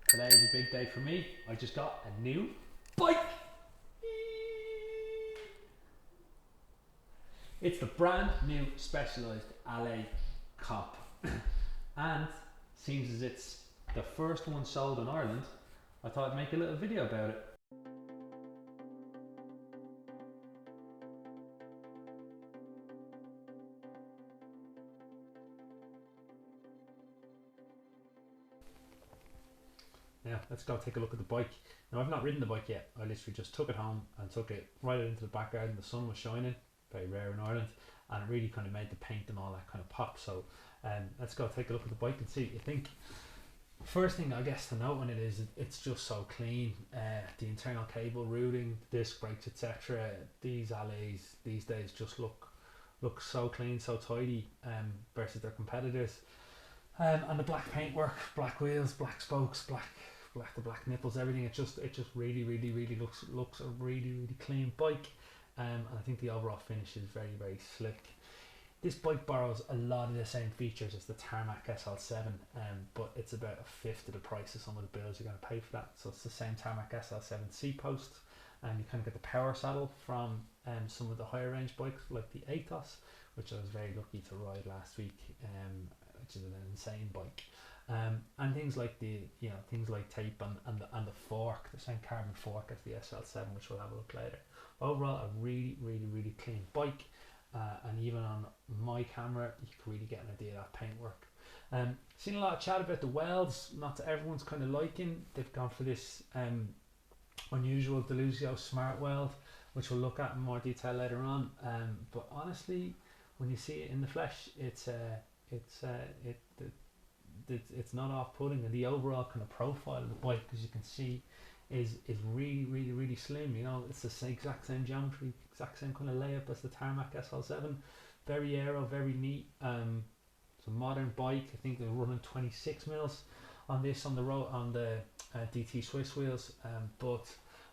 Today is a big day for me. I just got a new bike. It's the brand new Specialized Allez Cop. And seems as it's the first one sold in Ireland, I thought I'd make a little video about it. Now let's go take a look at the bike. Now I've not ridden the bike yet. I literally just took it home and took it right out into the back garden. The sun was shining, very rare in Ireland, and it really kind of made the paint and all that kind of pop. So let's go take a look at the bike and see what you think. First thing I guess to note on it is it's just so clean. The internal cable routing, disc brakes, etc. These Allez these days just look so clean, so tidy versus their competitors. And the black paintwork, black wheels, black spokes, the black nipples, everything. It just really looks a really clean bike. And I think the overall finish is very slick. This bike borrows a lot of the same features as the Tarmac SL7, but it's about a fifth of the price of some of the bills you're going to pay for that. So it's the same Tarmac SL7 seat post, and you kind of get the power saddle from some of the higher range bikes like the Athos, which I was very lucky to ride last week, which is an insane bike. And things like things like tape and the fork, the same carbon fork as the SL7, which we'll have a look later. Overall, a really clean bike. And even on my camera you can really get an idea of that paintwork. Seen a lot of chat about the welds, not to everyone's kind of liking. They've gone for this unusual Deluzio smart weld, which we'll look at in more detail later on. But honestly, when you see it in the flesh, it's not off-putting, and the overall kind of profile of the bike, as you can see, is really slim. You know, it's the exact same geometry, exact same kind of layup as the Tarmac SL7. Very aero, very neat. It's a modern bike. I think they're running 26 mils on this on the road on the DT Swiss wheels. But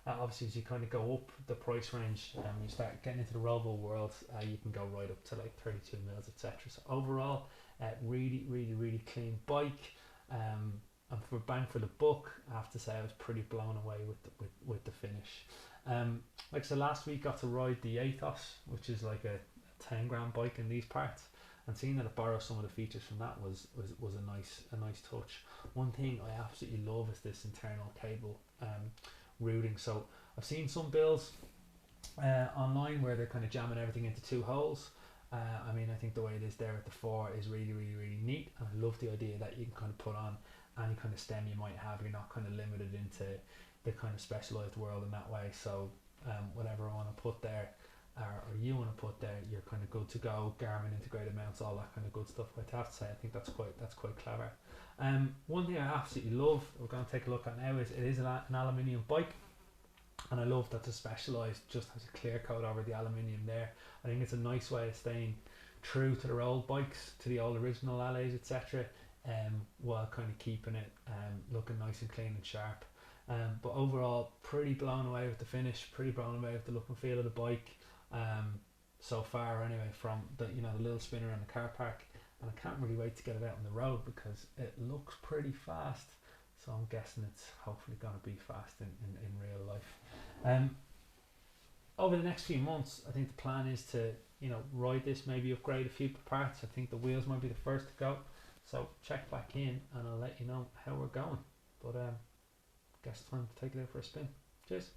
obviously, as you kind of go up the price range, you start getting into the Rovo world. You can go right up to like 32 mils, etc. So overall, really clean bike. And for bang for the buck, I have to say I was pretty blown away with the finish. Like I said, last week got to ride the Athos, which is like a 10 grand bike in these parts, and seeing that it borrows some of the features from that was a nice touch. One thing I absolutely love is this internal cable routing. So I've seen some builds online where they're kind of jamming everything into two holes. I mean, I think the way it is there at the 4 is really neat, and I love the idea that you can kind of put on any kind of stem you might have. You're not kind of limited into the kind of specialized world in that way. So whatever I want to put there, or you want to put there, you're kind of good to go. Garmin integrated mounts, all that kind of good stuff. I'd have to say I think that's quite clever. One thing I absolutely love, we're going to take a look at now, is it is an aluminium bike, and I love that the Specialized just has a clear coat over the aluminium there. I think it's a nice way of staying true to their old bikes, to the old original Allez, etc. While kind of keeping it looking nice and clean and sharp. But overall, pretty blown away with the finish, pretty blown away with the look and feel of the bike so far anyway, from the the little spinner in the car park, and I can't really wait to get it out on the road because it looks pretty fast. So I'm guessing it's hopefully going to be fast in real life. Over the next few months, I think the plan is to ride this, maybe upgrade a few parts. I think the wheels might be the first to go. So check back in and I'll let you know how we're going. But guess it's time to take it out for a spin. Cheers.